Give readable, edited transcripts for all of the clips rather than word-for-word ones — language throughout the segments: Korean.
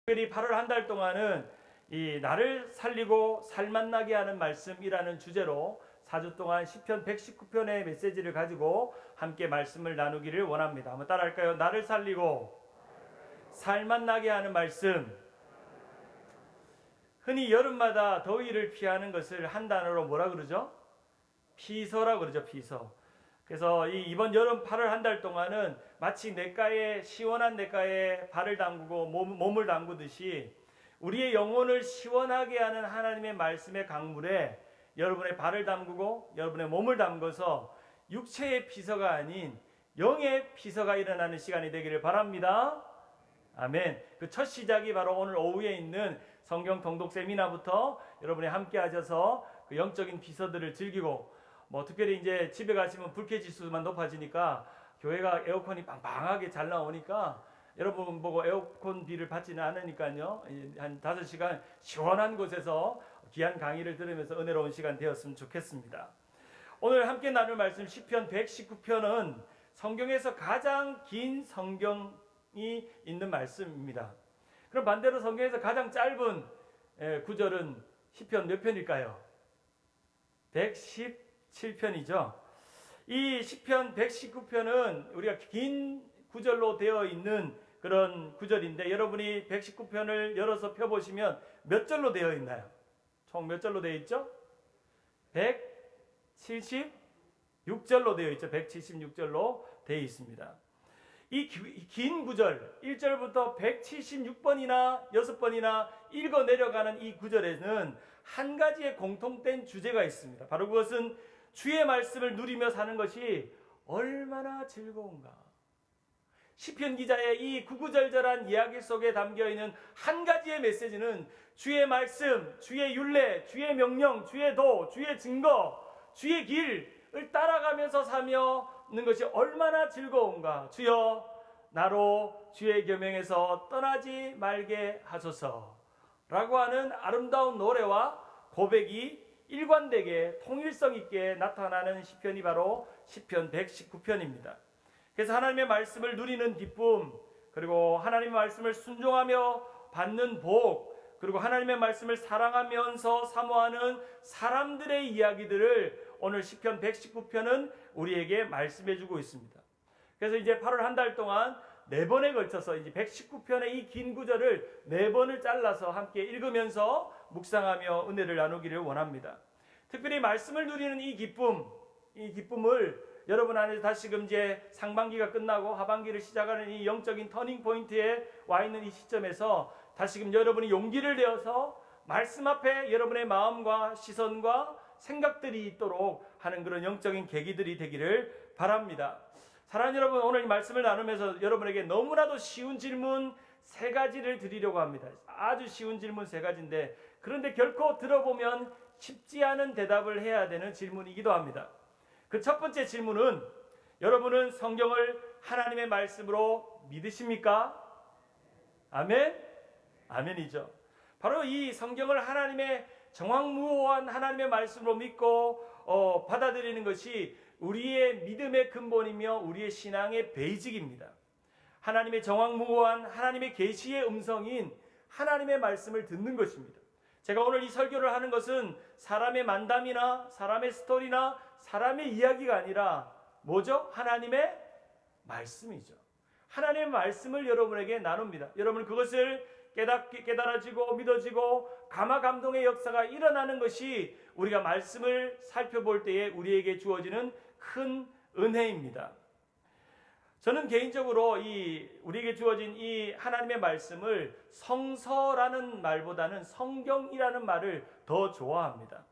특별히 8월 한 달 동안은 이 나를 살리고 살맛나게 하는 말씀이라는 주제로 4주 동안 시편 119편의 메시지를 가지고 함께 말씀을 나누기를 원합니다. 한번 따라할까요? 나를 살리고 살맛나게 하는 말씀. 흔히 여름마다 더위를 피하는 것을 한 단어로 뭐라 그러죠? 피서라고 그러죠. 피서. 그래서 이번 여름 8월 한 달 동안은 마치 시원한 냇가에 발을 담그고 몸을 담그듯이 우리의 영혼을 시원하게 하는 하나님의 말씀의 강물에 여러분의 발을 담그고 여러분의 몸을 담궈서 육체의 피서가 아닌 영의 피서가 일어나는 시간이 되기를 바랍니다. 아멘. 그 첫 시작이 바로 오늘 오후에 있는 성경 통독 세미나부터 여러분이 함께 하셔서 그 영적인 피서들을 즐기고, 특별히 이제 집에 가시면 불쾌 지수만 높아지니까 교회가 에어컨이 빵빵하게 잘 나오니까 여러분 보고 에어컨 비를 받지는 않으니까요. 한 5시간 시원한 곳에서 귀한 강의를 들으면서 은혜로운 시간 되었으면 좋겠습니다. 오늘 함께 나눌 말씀 시편 119편은 성경에서 가장 긴 성경이 있는 말씀입니다. 그럼 반대로 성경에서 가장 짧은 구절은 시편 몇 편일까요? 117편이죠. 이 시편 119편은 우리가 긴 구절로 되어 있는 그런 구절인데, 여러분이 119편을 열어서 펴보시면 몇 절로 되어 있나요? 총 몇 절로 되어 있죠? 176절로 되어 있죠. 176절로 되어 있습니다. 이 긴 구절 1절부터 176번이나 6번이나 읽어 내려가는 이 구절에는 한 가지의 공통된 주제가 있습니다. 바로 그것은 주의 말씀을 누리며 사는 것이 얼마나 즐거운가. 시편 기자의 이 구구절절한 이야기 속에 담겨있는 한 가지의 메시지는 주의 말씀, 주의 율례, 주의 명령, 주의 도, 주의 증거, 주의 길을 따라가면서 사며는 것이 얼마나 즐거운가. 주여 나로 주의 계명에서 떠나지 말게 하소서 라고 하는 아름다운 노래와 고백이 일관되게 통일성 있게 나타나는 시편이 바로 시편 119편입니다. 그래서 하나님의 말씀을 누리는 기쁨, 그리고 하나님의 말씀을 순종하며 받는 복, 그리고 하나님의 말씀을 사랑하면서 사모하는 사람들의 이야기들을 오늘 시편 119편은 우리에게 말씀해 주고 있습니다. 그래서 이제 8월 한 달 동안 4번에 걸쳐서 이제 119편의 이 긴 구절을 4번을 잘라서 함께 읽으면서 묵상하며 은혜를 나누기를 원합니다. 특별히 말씀을 누리는 이 기쁨을 여러분 안에서 다시금 이제 상반기가 끝나고 하반기를 시작하는 이 영적인 터닝 포인트에 와 있는 이 시점에서 다시금 여러분이 용기를 내어서 말씀 앞에 여러분의 마음과 시선과 생각들이 있도록 하는 그런 영적인 계기들이 되기를 바랍니다. 사랑하는 여러분, 오늘 이 말씀을 나누면서 여러분에게 너무나도 쉬운 질문 3가지를 드리려고 합니다. 아주 쉬운 질문 3가지인데, 그런데 결코 들어보면 쉽지 않은 대답을 해야 되는 질문이기도 합니다. 그 첫 번째 질문은, 여러분은 성경을 하나님의 말씀으로 믿으십니까? 아멘? 아멘이죠. 바로 이 성경을 하나님의 정확무호한 하나님의 말씀으로 믿고 받아들이는 것이 우리의 믿음의 근본이며 우리의 신앙의 베이직입니다. 하나님의 정확무호한 하나님의 계시의 음성인 하나님의 말씀을 듣는 것입니다. 제가 오늘 이 설교를 하는 것은 사람의 만담이나 사람의 스토리나 사람의 이야기가 아니라 뭐죠? 하나님의 말씀이죠. 하나님의 말씀을 여러분에게 나눕니다. 여러분 그것을 깨달아지고 믿어지고 감화감동의 역사가 일어나는 것이 우리가 말씀을 살펴볼 때에 우리에게 주어지는 큰 은혜입니다. 저는 개인적으로 우리에게 주어진 이 하나님의 말씀을 성서라는 말보다는 성경이라는 말을 더 좋아합니다.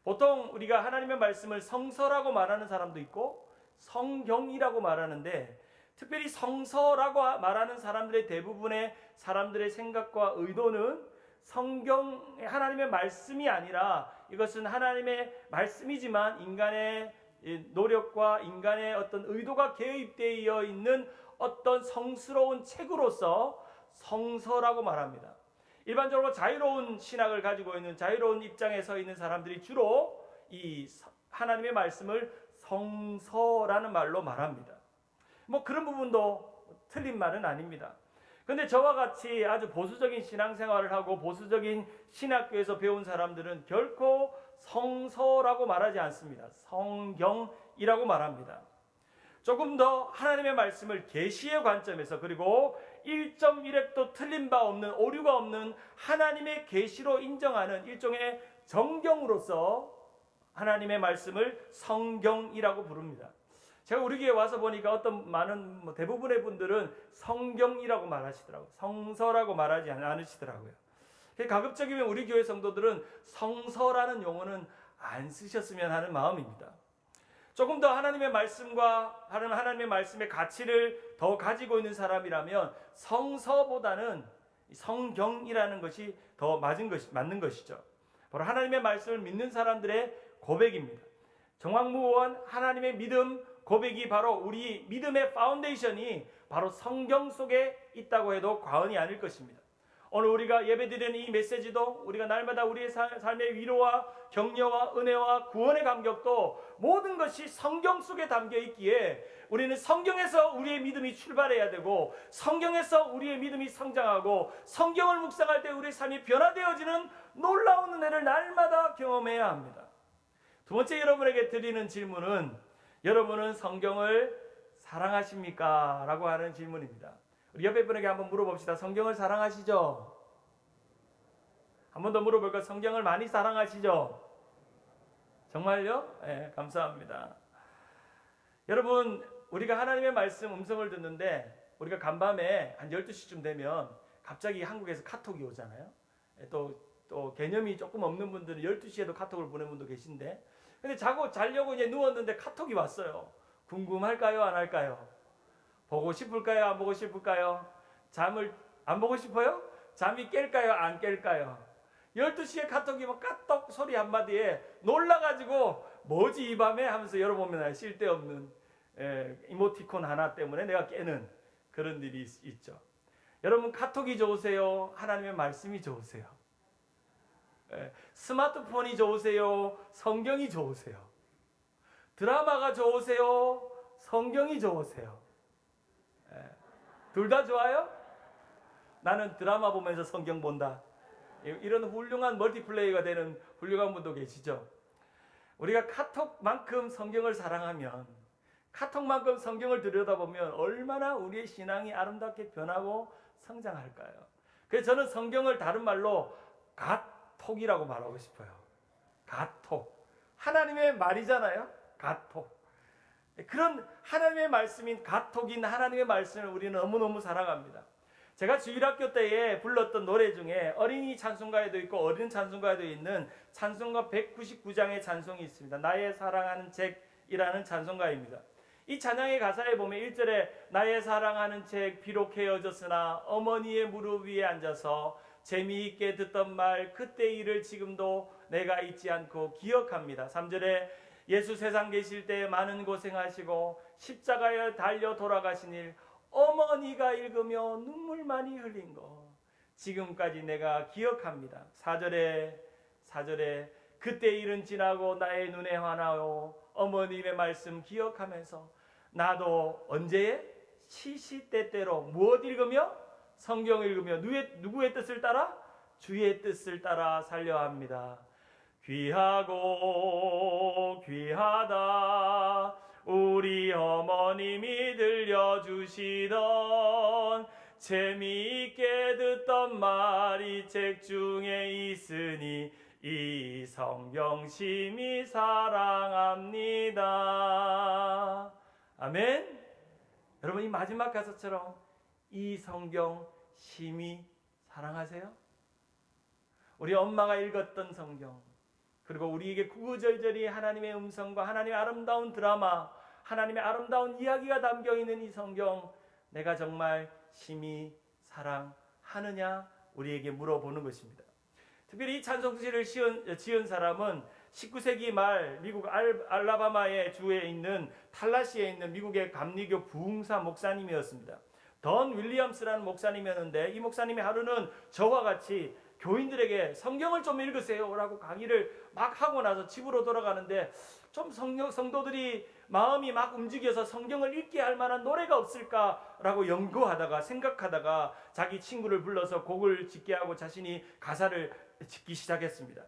보통 우리가 하나님의 말씀을 성서라고 말하는 사람도 있고 성경이라고 말하는데, 특별히 성서라고 말하는 사람들의 대부분의 사람들의 생각과 의도는 성경 하나님의 말씀이 아니라 이것은 하나님의 말씀이지만 인간의 노력과 인간의 어떤 의도가 개입되어 있는 어떤 성스러운 책으로서 성서라고 말합니다. 일반적으로 자유로운 신학을 가지고 있는 자유로운 입장에 서 있는 사람들이 주로 이 하나님의 말씀을 성서라는 말로 말합니다. 그런 부분도 틀린 말은 아닙니다. 근데 저와 같이 아주 보수적인 신앙생활을 하고 보수적인 신학교에서 배운 사람들은 결코 성서라고 말하지 않습니다. 성경이라고 말합니다. 조금 더 하나님의 말씀을 계시의 관점에서, 그리고 1.1획도 틀린 바 없는, 오류가 없는 하나님의 계시로 인정하는 일종의 정경으로서 하나님의 말씀을 성경이라고 부릅니다. 제가 우리 교회 와서 보니까 어떤 많은 대부분의 분들은 성경이라고 말하시더라고요. 성서라고 말하지 않으시더라고요. 가급적이면 우리 교회 성도들은 성서라는 용어는 안 쓰셨으면 하는 마음입니다. 조금 더 하나님의 말씀과 하나님의 말씀의 가치를 더 가지고 있는 사람이라면 성서보다는 성경이라는 것이 더 맞는 것이죠. 바로 하나님의 말씀을 믿는 사람들의 고백입니다. 정확무원 하나님의 믿음 고백이 바로 우리 믿음의 파운데이션이 바로 성경 속에 있다고 해도 과언이 아닐 것입니다. 오늘 우리가 예배드리는 이 메시지도, 우리가 날마다 우리의 삶의 위로와 격려와 은혜와 구원의 감격도 모든 것이 성경 속에 담겨 있기에 우리는 성경에서 우리의 믿음이 출발해야 되고, 성경에서 우리의 믿음이 성장하고, 성경을 묵상할 때 우리의 삶이 변화되어지는 놀라운 은혜를 날마다 경험해야 합니다. 두 번째 여러분에게 드리는 질문은, 여러분은 성경을 사랑하십니까? 라고 하는 질문입니다. 우리 옆에 분에게 한번 물어봅시다. 성경을 사랑하시죠? 한 번 더 물어볼까요? 성경을 많이 사랑하시죠? 정말요? 네, 감사합니다. 여러분, 우리가 하나님의 말씀 음성을 듣는데, 우리가 간밤에 한 12시쯤 되면 갑자기 한국에서 카톡이 오잖아요. 또 개념이 조금 없는 분들은 12시에도 카톡을 보낸 분도 계신데, 근데 자려고 이제 누웠는데 카톡이 왔어요. 궁금할까요? 안 할까요? 보고 싶을까요? 안 보고 싶을까요? 잠을 안 보고 싶어요? 잠이 깰까요? 안 깰까요? 12시에 카톡이 막 까똑 소리 한마디에 놀라가지고 뭐지 이 밤에 하면서 열어보면 쓸데없는 이모티콘 하나 때문에 내가 깨는 그런 일이 있죠. 여러분, 카톡이 좋으세요? 하나님의 말씀이 좋으세요? 스마트폰이 좋으세요? 성경이 좋으세요? 드라마가 좋으세요? 성경이 좋으세요? 둘 다 좋아요? 나는 드라마 보면서 성경 본다. 이런 훌륭한 멀티플레이가 되는 훌륭한 분도 계시죠. 우리가 카톡만큼 성경을 사랑하면, 카톡만큼 성경을 들여다보면 얼마나 우리의 신앙이 아름답게 변하고 성장할까요? 그래서 저는 성경을 다른 말로 갓톡이라고 말하고 싶어요. 갓톡. 하나님의 말이잖아요. 갓톡. 그런 하나님의 말씀인 갓톡인 하나님의 말씀을 우리는 너무너무 사랑합니다. 제가 주일학교 때에 불렀던 노래 중에 어린이 찬송가에도 있고 어린 찬송가에도 있는 찬송가 199장의 찬송이 있습니다. 나의 사랑하는 잭이라는 찬송가입니다. 이 찬양의 가사에 보면 1절에 나의 사랑하는 잭 비록 헤어졌으나 어머니의 무릎 위에 앉아서 재미있게 듣던 말 그때 일을 지금도 내가 잊지 않고 기억합니다. 3절에 예수 세상 계실 때 많은 고생하시고 십자가에 달려 돌아가신 일 어머니가 읽으며 눈물 많이 흘린 거 지금까지 내가 기억합니다. 4절에 그때 일은 지나고 나의 눈에 환하오 어머님의 말씀 기억하면서 나도 언제에 시시때때로 무엇 읽으며 성경 읽으며 누구의 뜻을 따라 주의 뜻을 따라 살려 합니다. 귀하고 귀하다 우리 어머님이 들려주시던 재미있게 듣던 말이 책 중에 있으니 이 성경 심히 사랑합니다. 아멘. 여러분, 이 마지막 가사처럼 이 성경 심히 사랑하세요? 우리 엄마가 읽었던 성경, 그리고 우리에게 구구절절히 하나님의 음성과 하나님의 아름다운 드라마, 하나님의 아름다운 이야기가 담겨있는 이 성경, 내가 정말 심히 사랑하느냐 우리에게 물어보는 것입니다. 특별히 이 찬송시를 지은 사람은 19세기 말 미국 알라바마의 주에 있는 탈라시에 있는 미국의 감리교 부흥사 목사님이었습니다. 던 윌리엄스라는 목사님이었는데 이 목사님이 하루는 저와 같이 교인들에게 성경을 좀 읽으세요 라고 강의를 막 하고 나서 집으로 돌아가는데 좀 성도들이 마음이 막 움직여서 성경을 읽게 할 만한 노래가 없을까라고 연구하다가 생각하다가 자기 친구를 불러서 곡을 짓게 하고 자신이 가사를 짓기 시작했습니다.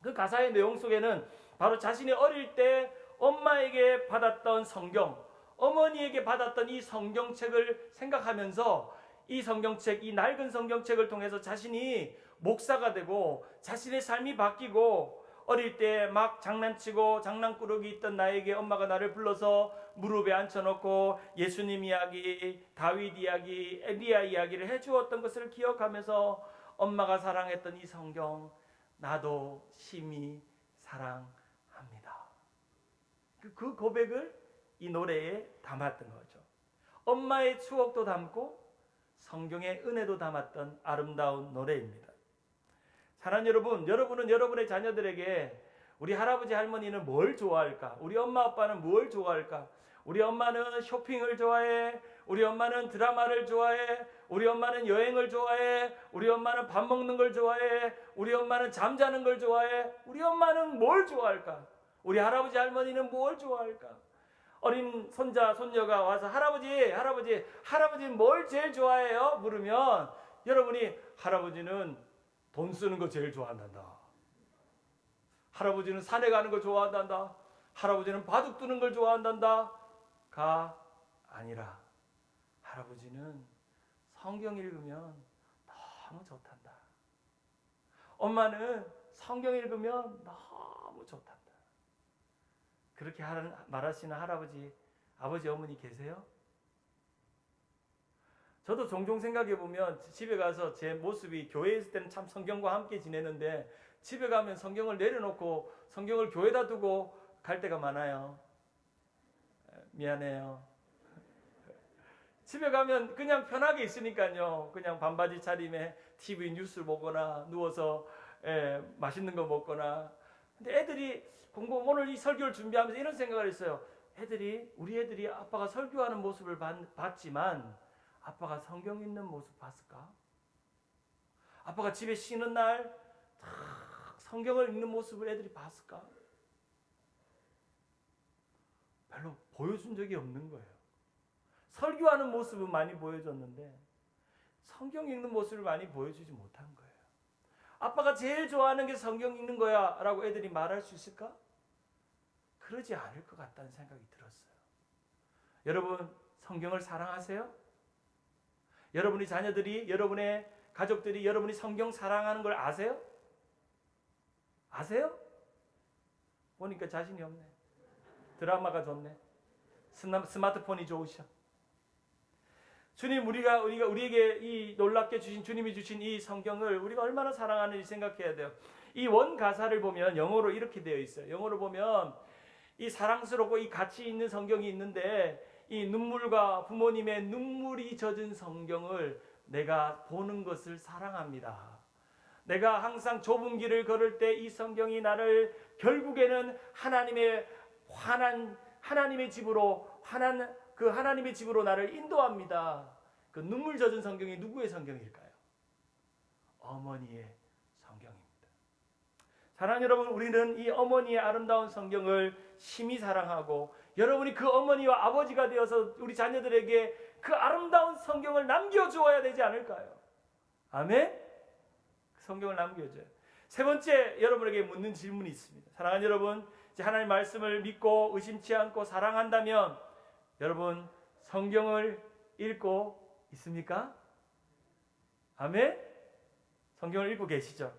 그 가사의 내용 속에는 바로 자신이 어릴 때 엄마에게 받았던 성경, 어머니에게 받았던 이 성경책을 생각하면서 이 성경책, 이 낡은 성경책을 통해서 자신이 목사가 되고 자신의 삶이 바뀌고 어릴 때 막 장난치고 장난꾸러기 있던 나에게 엄마가 나를 불러서 무릎에 앉혀놓고 예수님 이야기, 다윗 이야기, 엘리야 이야기를 해주었던 것을 기억하면서 엄마가 사랑했던 이 성경 나도 심히 사랑합니다. 그 고백을 이 노래에 담았던 거죠. 엄마의 추억도 담고 성경의 은혜도 담았던 아름다운 노래입니다. 사랑하는 여러분, 여러분은 여러분의 자녀들에게 우리 할아버지 할머니는 뭘 좋아할까? 우리 엄마 아빠는 뭘 좋아할까? 우리 엄마는 쇼핑을 좋아해. 우리 엄마는 드라마를 좋아해. 우리 엄마는 여행을 좋아해. 우리 엄마는 밥 먹는 걸 좋아해. 우리 엄마는 잠자는 걸 좋아해. 우리 엄마는 뭘 좋아할까? 우리 할아버지 할머니는 뭘 좋아할까? 어린 손자 손녀가 와서 할아버지는 뭘 제일 좋아해요? 물으면 여러분이 할아버지는 돈 쓰는 거 제일 좋아한단다. 할아버지는 산에 가는 거 좋아한단다. 할아버지는 바둑 두는 걸 좋아한단다. 가 아니라 할아버지는 성경 읽으면 너무 좋단다. 엄마는 성경 읽으면 너무 좋단다. 그렇게 말하시는 할아버지, 아버지, 어머니 계세요? 저도 종종 생각해 보면 집에 가서 제 모습이 교회에 있을 때는 참 성경과 함께 지내는데 집에 가면 성경을 내려놓고 성경을 교회에다 두고 갈 때가 많아요. 미안해요. 집에 가면 그냥 편하게 있으니까요. 그냥 반바지 차림에 TV 뉴스 보거나 누워서 맛있는 거 먹거나. 근데 애들이 오늘 이 설교를 준비하면서 이런 생각을 했어요. 우리 애들이 아빠가 설교하는 모습을 봤지만 아빠가 성경 읽는 모습 봤을까? 아빠가 집에 쉬는 날 성경을 읽는 모습을 애들이 봤을까? 별로 보여준 적이 없는 거예요. 설교하는 모습은 많이 보여줬는데 성경 읽는 모습을 많이 보여주지 못한 거예요. 아빠가 제일 좋아하는 게 성경 읽는 거야 라고 애들이 말할 수 있을까? 그러지 않을 것 같다는 생각이 들었어요. 여러분, 성경을 사랑하세요? 여러분의 자녀들이, 여러분의 가족들이 여러분이 성경 사랑하는 걸 아세요? 아세요? 보니까 자신이 없네. 드라마가 좋네. 스마트폰이 좋으셔. 주님, 우리에게 이 놀랍게 주신, 주님이 주신 이 성경을 우리가 얼마나 사랑하는지 생각해야 돼요. 이 원 가사를 보면 영어로 이렇게 되어 있어요. 영어로 보면 이 사랑스럽고 이 가치 있는 성경이 있는데 이 눈물과 부모님의 눈물이 젖은 성경을 내가 보는 것을 사랑합니다. 내가 항상 좁은 길을 걸을 때 이 성경이 나를 결국에는 하나님의 집으로 하나님의 집으로 나를 인도합니다. 그 눈물 젖은 성경이 누구의 성경일까요? 어머니의 성경입니다. 사랑하는 여러분, 우리는 이 어머니의 아름다운 성경을 심히 사랑하고 여러분이 그 어머니와 아버지가 되어서 우리 자녀들에게 그 아름다운 성경을 남겨주어야 되지 않을까요? 아멘? 그 성경을 남겨줘요. 세 번째, 여러분에게 묻는 질문이 있습니다. 사랑하는 여러분, 이제 하나님 말씀을 믿고 의심치 않고 사랑한다면 여러분 성경을 읽고 있습니까? 아멘? 성경을 읽고 계시죠?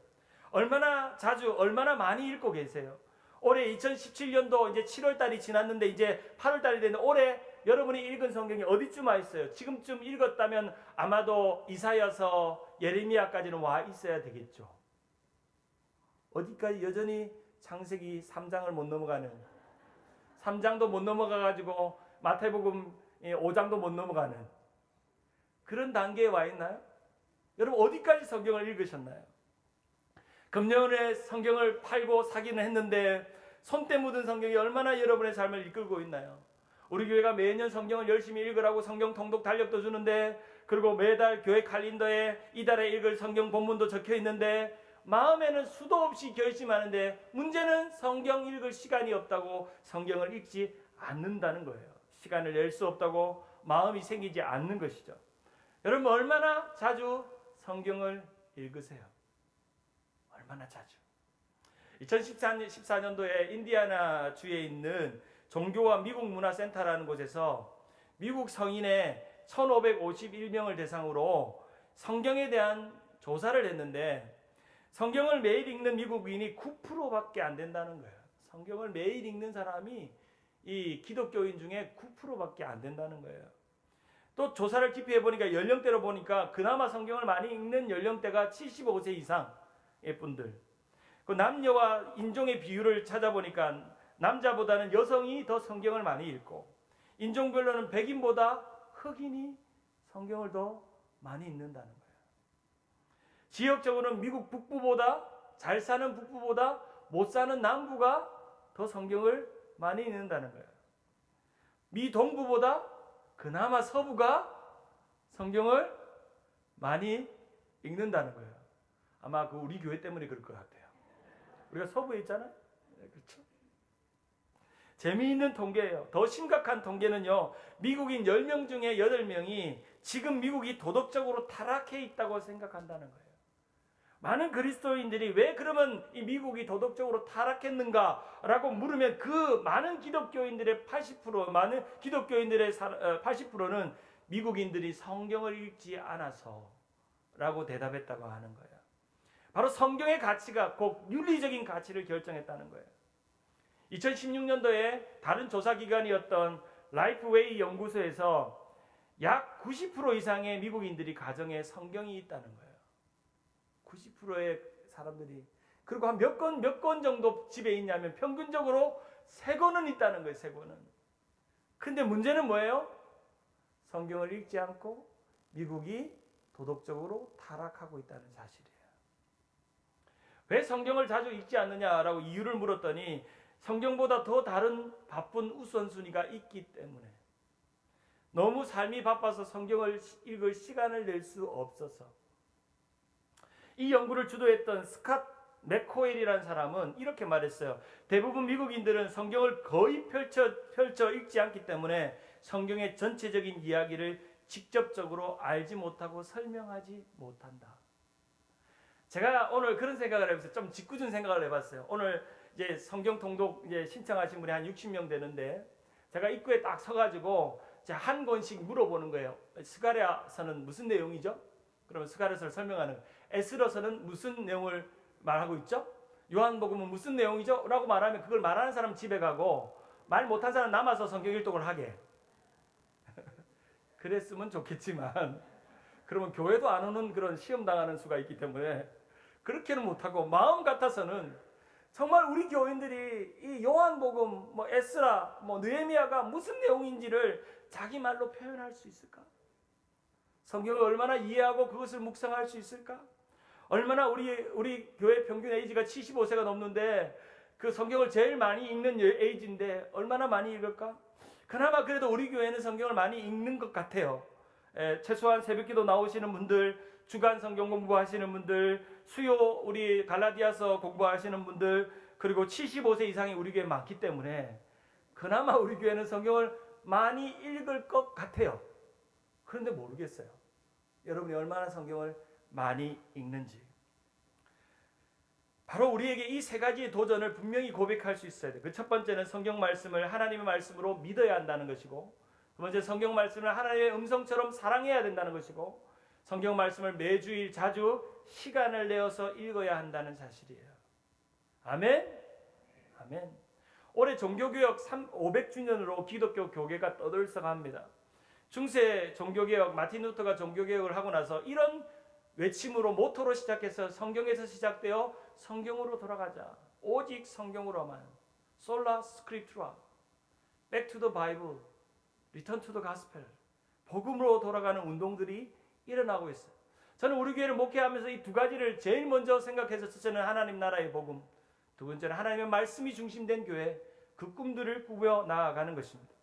얼마나 자주, 얼마나 많이 읽고 계세요? 올해 2017년도 이제 7월달이 지났는데 이제 8월달이 됐는데 올해 여러분이 읽은 성경이 어디쯤 와 있어요? 지금쯤 읽었다면 아마도 이사야서, 예레미야까지는 와 있어야 되겠죠. 어디까지? 여전히 창세기 3장을 못 넘어가는, 3장도 못 넘어가가지고 마태복음 5장도 못 넘어가는 그런 단계에 와 있나요? 여러분 어디까지 성경을 읽으셨나요? 금년에 성경을 팔고 사기는 했는데 손때 묻은 성경이 얼마나 여러분의 삶을 이끌고 있나요? 우리 교회가 매년 성경을 열심히 읽으라고 성경 통독 달력도 주는데, 그리고 매달 교회 칼린더에 이달에 읽을 성경 본문도 적혀 있는데 마음에는 수도 없이 결심하는데 문제는 성경 읽을 시간이 없다고 성경을 읽지 않는다는 거예요. 시간을 낼 수 없다고 마음이 생기지 않는 것이죠. 여러분 얼마나 자주 성경을 읽으세요? 얼마나 자주? 2014년도에 인디애나 주에 있는 종교와 미국 문화센터라는 곳에서 미국 성인의 1551명을 대상으로 성경에 대한 조사를 했는데 성경을 매일 읽는 미국인이 9%밖에 안 된다는 거예요. 성경을 매일 읽는 사람이 이 기독교인 중에 9%밖에 안 된다는 거예요. 또 조사를 깊이 해보니까 연령대로 보니까 그나마 성경을 많이 읽는 연령대가 75세 이상의 분들. 그 남녀와 인종의 비율을 찾아보니까 남자보다는 여성이 더 성경을 많이 읽고 인종별로는 백인보다 흑인이 성경을 더 많이 읽는다는 거예요. 지역적으로는 미국 북부보다 잘 사는 북부보다 못 사는 남부가 더 성경을 많이 읽는다는 거예요. 미 동부보다 그나마 서부가 성경을 많이 읽는다는 거예요. 아마 그 우리 교회 때문에 그럴 것 같아요. 우리가 서부에 있잖아요. 네, 그렇죠? 재미있는 통계예요. 더 심각한 통계는요. 미국인 10명 중에 8명이 지금 미국이 도덕적으로 타락해 있다고 생각한다는 거예요. 많은 그리스도인들이 왜 그러면 이 미국이 도덕적으로 타락했는가라고 물으면 그 많은 기독교인들의 80%, 많은 기독교인들의 80%는 미국인들이 성경을 읽지 않아서라고 대답했다고 하는 거예요. 바로 성경의 가치가 곧 윤리적인 가치를 결정했다는 거예요. 2016년도에 다른 조사기관이었던 라이프웨이 연구소에서 약 90% 이상의 미국인들이 가정에 성경이 있다는 거예요. 90%의 사람들이. 그리고 한 몇 권 정도 집에 있냐면 평균적으로 3권은 있다는 거예요. 3권은. 근데 문제는 뭐예요? 성경을 읽지 않고 미국이 도덕적으로 타락하고 있다는 사실이에요. 왜 성경을 자주 읽지 않느냐라고 이유를 물었더니 성경보다 더 다른 바쁜 우선순위가 있기 때문에 너무 삶이 바빠서 성경을 읽을 시간을 낼 수 없어서. 이 연구를 주도했던 스캇 맥코일이라는 사람은 이렇게 말했어요. 대부분 미국인들은 성경을 거의 펼쳐 읽지 않기 때문에 성경의 전체적인 이야기를 직접적으로 알지 못하고 설명하지 못한다. 제가 오늘 그런 생각을 해봤어요. 좀 짓궂은 생각을 해봤어요. 오늘 이제 성경 통독 이제 신청하신 분이 한 60명 되는데 제가 입구에 딱 서가지고 한 권씩 물어보는 거예요. 스가랴서는 무슨 내용이죠? 그러면 스가랴서를 설명하는 거예요. 에스더서는 무슨 내용을 말하고 있죠? 요한복음은 무슨 내용이죠? 라고 말하면 그걸 말하는 사람 집에 가고 말 못한 사람 남아서 성경 일독을 하게. 그랬으면 좋겠지만 그러면 교회도 안 오는 그런 시험 당하는 수가 있기 때문에 그렇게는 못하고 마음 같아서는 정말 우리 교인들이 이 요한복음, 에스라, 느헤미야가 무슨 내용인지를 자기 말로 표현할 수 있을까? 성경을 얼마나 이해하고 그것을 묵상할 수 있을까? 얼마나 우리 교회 평균 에이지가 75세가 넘는데 그 성경을 제일 많이 읽는 에이지인데 얼마나 많이 읽을까? 그나마 그래도 우리 교회는 성경을 많이 읽는 것 같아요. 최소한 새벽기도 나오시는 분들, 주간 성경 공부하시는 분들, 수요 우리 갈라디아서 공부하시는 분들, 그리고 75세 이상이 우리 교회에 많기 때문에 그나마 우리 교회는 성경을 많이 읽을 것 같아요. 그런데 모르겠어요. 여러분이 얼마나 성경을 많이 읽는지. 바로 우리에게 이 3가지의 도전을 분명히 고백할 수 있어야 돼요. 그 첫 번째는 성경 말씀을 하나님의 말씀으로 믿어야 한다는 것이고, 두 번째 성경 말씀을 하나님의 음성처럼 사랑해야 된다는 것이고, 성경 말씀을 매주일 자주 시간을 내어서 읽어야 한다는 사실이에요. 아멘? 아멘. 올해 종교개혁 500주년으로 기독교 교계가 떠들썩합니다. 중세 종교개혁, 마틴 루터가 종교개혁을 하고 나서 이런 외침으로 모토로 시작해서 성경에서 시작되어 성경으로 돌아가자. 오직 성경으로만. 솔라 스크립투라. Back to the Bible. Return to the Gospel. 복음으로 돌아가는 운동들이 일어나고 있어요. 저는 우리 교회를 목회하면서 이 2가지를 제일 먼저 생각해서 첫째는 하나님 나라의 복음, 두 번째는 하나님의 말씀이 중심된 교회, 그 꿈들을 꾸며 나아가는 것입니다.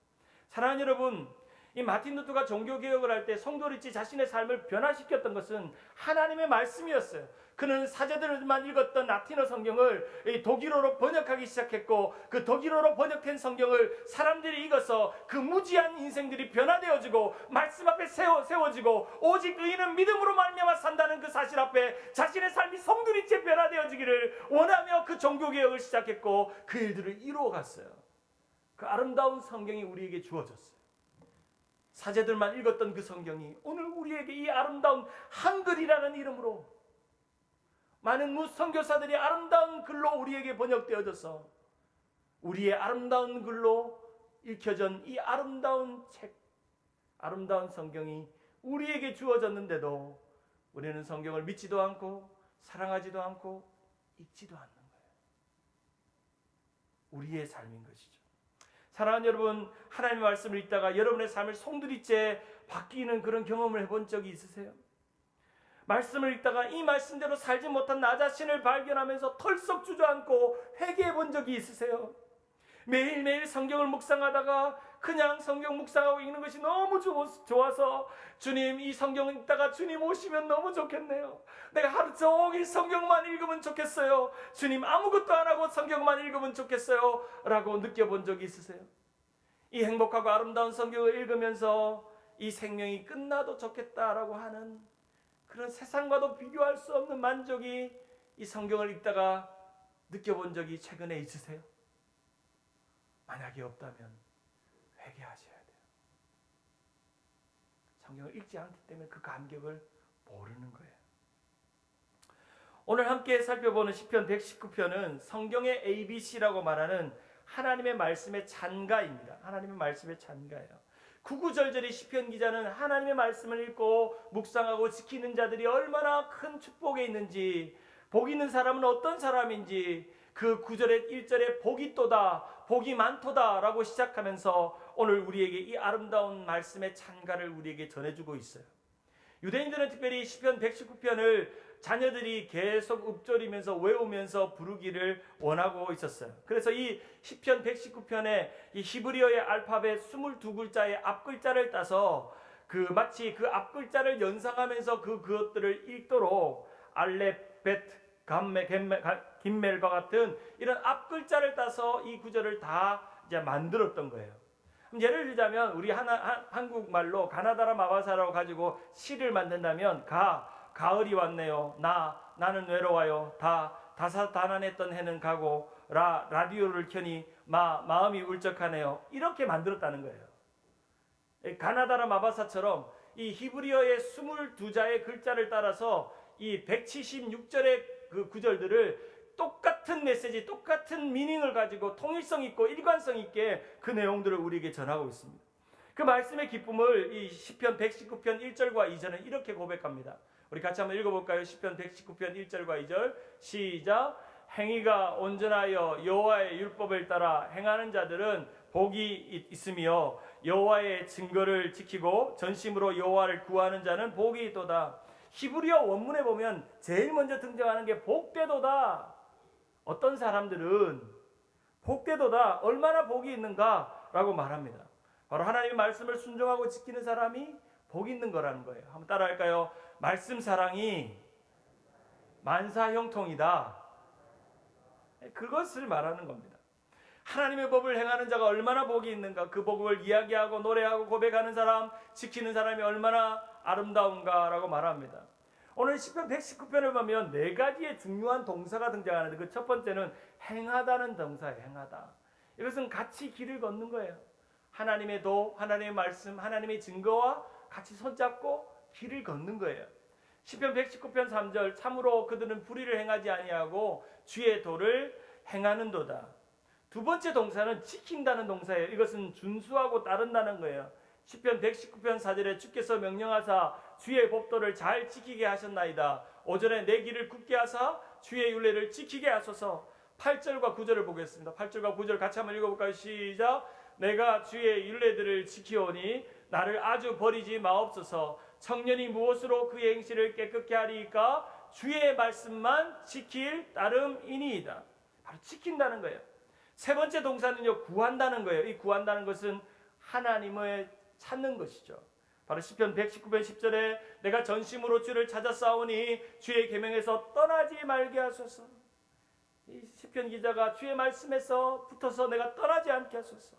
사랑하는 여러분, 이 마틴 루터가 종교개혁을 할 때 성도 리치 자신의 삶을 변화시켰던 것은 하나님의 말씀이었어요. 그는 사제들만 읽었던 라틴어 성경을 독일어로 번역하기 시작했고, 그 독일어로 번역된 성경을 사람들이 읽어서 그 무지한 인생들이 변화되어지고 말씀 앞에 세워지고 오직 의인은 믿음으로 말미암아 산다는 그 사실 앞에 자신의 삶이 성도 리치에 변화되어지기를 원하며 그 종교개혁을 시작했고 그 일들을 이루어갔어요. 그 아름다운 성경이 우리에게 주어졌어요. 사제들만 읽었던 그 성경이 오늘 우리에게 이 아름다운 한글이라는 이름으로 많은 선교사들이 아름다운 글로 우리에게 번역되어져서 우리의 아름다운 글로 읽혀진 이 아름다운 책, 아름다운 성경이 우리에게 주어졌는데도 우리는 성경을 믿지도 않고 사랑하지도 않고 읽지도 않는 거예요. 우리의 삶인 것이죠. 사랑하는 여러분, 하나님의 말씀을 읽다가 여러분의 삶을 송두리째 바뀌는 그런 경험을 해본 적이 있으세요? 말씀을 읽다가 이 말씀대로 살지 못한 나 자신을 발견하면서 털썩 주저앉고 회개해 본 적이 있으세요? 매일매일 성경을 묵상하다가 그냥 성경 묵상하고 읽는 것이 너무 좋아서 주님, 이 성경 읽다가 주님 오시면 너무 좋겠네요. 내가 하루 종일 성경만 읽으면 좋겠어요. 주님, 아무것도 안 하고 성경만 읽으면 좋겠어요 라고 느껴본 적이 있으세요? 이 행복하고 아름다운 성경을 읽으면서 이 생명이 끝나도 좋겠다라고 하는 그런 세상과도 비교할 수 없는 만족이 이 성경을 읽다가 느껴본 적이 최근에 있으세요? 만약에 없다면 회개하셔야 돼요. 성경을 읽지 않기 때문에 그 감격을 모르는 거예요. 오늘 함께 살펴보는 시편 119편은 성경의 ABC라고 말하는 하나님의 말씀의 찬가입니다. 하나님의 말씀의 찬가예요. 구구절절히 시편 기자는 하나님의 말씀을 읽고 묵상하고 지키는 자들이 얼마나 큰 축복에 있는지, 복 있는 사람은 어떤 사람인지 그 9절에 1절에 복이 또다, 복이 많도다 라고 시작하면서 오늘 우리에게 이 아름다운 말씀의 찬가를 우리에게 전해주고 있어요. 유대인들은 특별히 시편 119편을 자녀들이 계속 읊조리면서 외우면서 부르기를 원하고 있었어요. 그래서 이 시편 119편에 이 히브리어의 알파벳 22글자의 앞글자를 따서 마치 그 앞글자를 연상하면서 그것들을 읽도록 알렙, 벳, 감메, 김멜과 같은 이런 앞글자를 따서 이 구절을 다 이제 만들었던 거예요. 예를 들자면 우리 한국말로 가나다라 마바사라고 가지고 시를 만든다면 가을이 왔네요. 나는 외로워요. 다사다난했던 해는 가고 라디오를 켜니 마음이 울적하네요. 이렇게 만들었다는 거예요. 가나다라 마바사처럼 이 히브리어의 22자의 글자를 따라서 이 176절의 그 구절들을 똑같은 메시지, 똑같은 미닝을 가지고 통일성 있고 일관성 있게 그 내용들을 우리에게 전하고 있습니다. 그 말씀의 기쁨을 이 시편 119편 1절과 2절은 이렇게 고백합니다. 우리 같이 한번 읽어볼까요? 시편 119편 1절과 2절 시작. 행위가 온전하여 여호와의 율법을 따라 행하는 자들은 복이 있으며 여호와의 증거를 지키고 전심으로 여호와를 구하는 자는 복이 있도다. 히브리어 원문에 보면 제일 먼저 등장하는 게 복되도다. 어떤 사람들은 복되도다, 얼마나 복이 있는가라고 말합니다. 바로 하나님의 말씀을 순종하고 지키는 사람이 복 있는 거라는 거예요. 한번 따라할까요? 말씀 사랑이 만사 형통이다. 그것을 말하는 겁니다. 하나님의 법을 행하는 자가 얼마나 복이 있는가, 그 복을 이야기하고 노래하고 고백하는 사람, 지키는 사람이 얼마나 아름다운가라고 말합니다. 오늘 시편 119편을 보면 네 가지의 중요한 동사가 등장하는데 그 첫 번째는 행하다는 동사예요. 행하다. 이것은 같이 길을 걷는 거예요. 하나님의 도, 하나님의 말씀, 하나님의 증거와 같이 손잡고 길을 걷는 거예요. 시편 119편 3절 참으로 그들은 불의를 행하지 아니하고 주의 도를 행하는도다. 두 번째 동사는 지킨다는 동사예요. 이것은 준수하고 따른다는 거예요. 시편 119편 4절에 주께서 명령하사 주의 법도를 잘 지키게 하셨나이다. 5절에 내 길을 굳게 하사 주의 율례를 지키게 하소서. 8절과 9절을 보겠습니다. 8절과 9절 같이 한번 읽어볼까요? 시작. 내가 주의 율례들을 지키오니 나를 아주 버리지 마옵소서. 청년이 무엇으로 그의 행실을 깨끗게 하리이까? 주의 말씀만 지킬 따름이니이다. 바로 지킨다는 거예요. 세 번째 동사는요, 구한다는 거예요. 이 구한다는 것은 하나님의 찾는 것이죠. 바로 시편 119편 10절에 내가 전심으로 주를 찾아 싸우니 주의 계명에서 떠나지 말게 하소서. 이 시편 기자가 주의 말씀에서 붙어서 내가 떠나지 않게 하소서.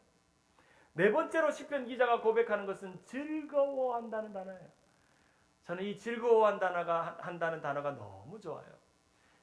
네 번째로 시편 기자가 고백하는 것은 즐거워한다는 단어예요. 저는 이 즐거워한다는 단어가 너무 좋아요.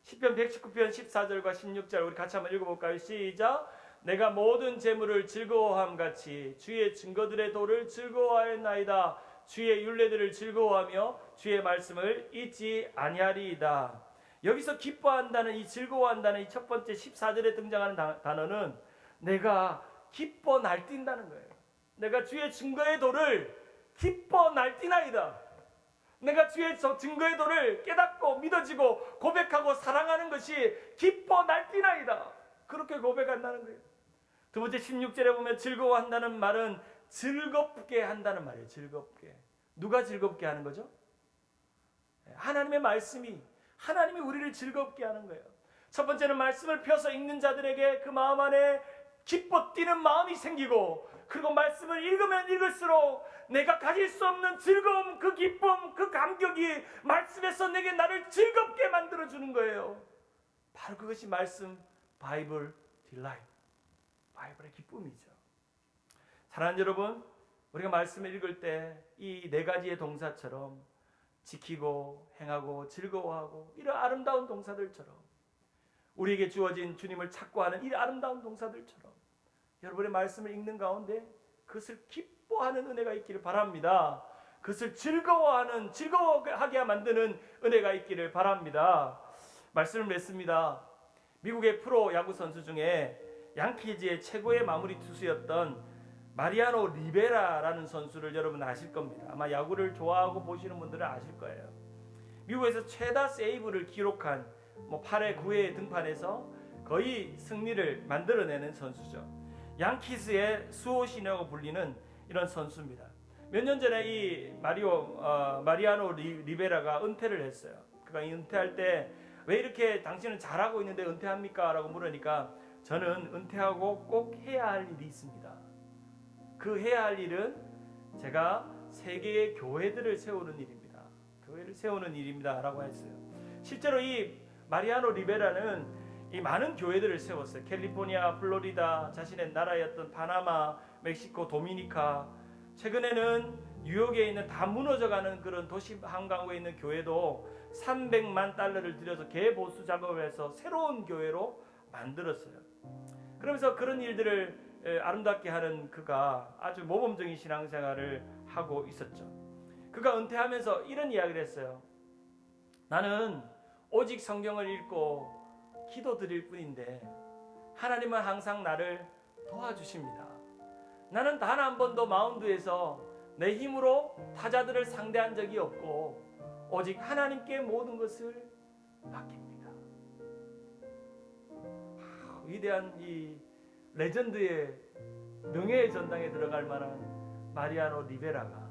시편 119편 14절과 16절 우리 같이 한번 읽어볼까요? 시작. 내가 모든 재물을 즐거워함같이 주의 증거들의 도를 즐거워하였나이다. 주의 율례들을 즐거워하며 주의 말씀을 잊지 아니하리이다. 여기서 기뻐한다는 이 즐거워한다는 이 첫 번째 14절에 등장하는 단어는 내가 기뻐 날뛴다는 거예요. 내가 주의 증거의 도를 기뻐 날뛰나이다. 내가 주의 증거의 도를 깨닫고 믿어지고 고백하고 사랑하는 것이 기뻐 날뛰나이다. 그렇게 고백한다는 거예요. 두 번째 16절에 보면 즐거워한다는 말은 즐겁게 한다는 말이에요. 즐겁게. 누가 즐겁게 하는 거죠? 하나님의 말씀이, 하나님이 우리를 즐겁게 하는 거예요. 첫 번째는 말씀을 펴서 읽는 자들에게 그 마음 안에 기뻐 뛰는 마음이 생기고, 그리고 말씀을 읽으면 읽을수록 내가 가질 수 없는 즐거움, 그 기쁨, 그 감격이 말씀에서 내게 나를 즐겁게 만들어주는 거예요. 바로 그것이 말씀, 바이블 딜라이트, 바이블의 기쁨이죠. 사랑하는 여러분, 우리가 말씀을 읽을 때 이 네 가지의 동사처럼 지키고 행하고 즐거워하고 이런 아름다운 동사들처럼 우리에게 주어진 주님을 찾고 하는 이 아름다운 동사들처럼 여러분의 말씀을 읽는 가운데 그것을 기뻐하는 은혜가 있기를 바랍니다. 그것을 즐거워하게 만드는 은혜가 있기를 바랍니다. 말씀을 맺습니다. 미국의 프로 야구 선수 중에 양키즈의 최고의 마무리 투수였던 마리아노 리베라라는 선수를 여러분 아실 겁니다. 아마 야구를 좋아하고 보시는 분들은 아실 거예요. 미국에서 최다 세이브를 기록한 8회 9회에 등판해서 거의 승리를 만들어내는 선수죠. 양키스의 수호신이라고 불리는 이런 선수입니다. 몇 년 전에 이 마리아노 리베라가 은퇴를 했어요. 그가 은퇴할 때 왜 이렇게 당신은 잘하고 있는데 은퇴합니까? 라고 물으니까 저는 은퇴하고 꼭 해야 할 일이 있습니다. 그 해야 할 일은 제가 세계의 교회들을 세우는 일입니다. 교회를 세우는 일입니다. 라고 했어요. 실제로 이 마리아노 리베라는 이 많은 교회들을 세웠어요. 캘리포니아, 플로리다, 자신의 나라였던 파나마, 멕시코, 도미니카, 최근에는 뉴욕에 있는 다 무너져가는 그런 도시 한가구에 있는 교회도 300만 달러를 들여서 개보수 작업을 해서 새로운 교회로 만들었어요. 그러면서 그런 일들을 아름답게 하는 그가 아주 모범적인 신앙생활을 하고 있었죠. 그가 은퇴하면서 이런 이야기를 했어요. 나는 오직 성경을 읽고 기도 드릴 뿐인데 하나님은 항상 나를 도와주십니다. 나는 단 한 번도 마운드에서 내 힘으로 타자들을 상대한 적이 없고 오직 하나님께 모든 것을 맡깁니다. 위대한 이 레전드의 명예의 전당에 들어갈 만한 마리아노 리베라가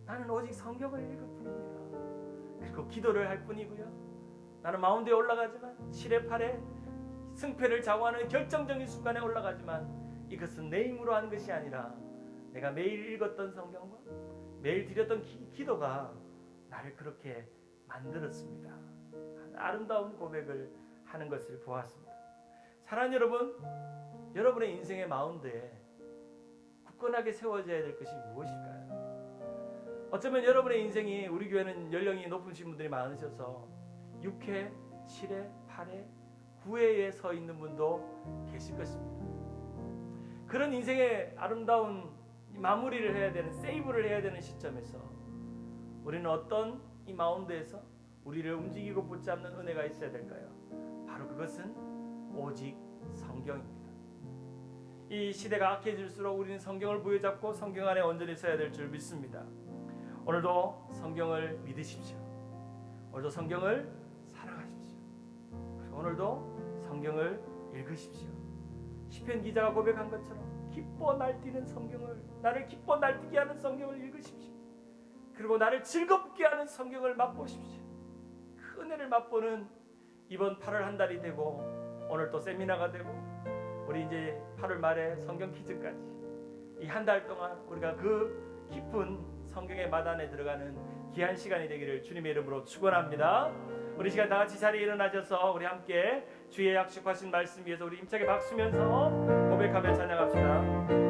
나는 오직 성경을 읽을 뿐입니다. 그리고 기도를 할 뿐이고요. 나는 마운드에 올라가지만 7회 8회 승패를 좌우하는 결정적인 순간에 올라가지만 이것은 내 힘으로 하는 것이 아니라 내가 매일 읽었던 성경과 매일 드렸던 기도가 나를 그렇게 만들었습니다. 아름다운 고백을 하는 것을 보았습니다. 사랑하는 여러분, 여러분의 인생의 마운드에 굳건하게 세워져야 될 것이 무엇일까요? 어쩌면 여러분의 인생이, 우리 교회는 연령이 높으신 분들이 많으셔서 6회, 7회, 8회, 9회에 서 있는 분도 계실 것입니다. 그런 인생의 아름다운 마무리를 해야 되는, 세이브를 해야 되는 시점에서 우리는 어떤 이 마운드에서 우리를 움직이고 붙잡는 은혜가 있어야 될까요? 바로 그것은 오직 성경입니다. 이 시대가 악해질수록 우리는 성경을 부여잡고 성경 안에 온전히 서야 될 줄 믿습니다. 오늘도 성경을 믿으십시오. 오늘도 성경을 사랑하십시오. 그리고 오늘도 성경을 읽으십시오. 시편 기자가 고백한 것처럼 기뻐 날뛰는 성경을, 나를 기뻐 날뛰게 하는 성경을 읽으십시오. 그리고 나를 즐겁게 하는 성경을 맛보십시오. 그 은혜를 맛보는 이번 8월 한 달이 되고 오늘 또 세미나가 되고 우리 이제 8월 말에 성경 퀴즈까지 이 한 달 동안 우리가 그 깊은 성경의 마단에 들어가는 귀한 시간이 되기를 주님의 이름으로 축원합니다. 우리 시간 다 같이 자리에 일어나셔서 우리 함께 주의 약속하신 말씀 위해서 우리 힘차게 박수면서 고백하며 찬양합시다.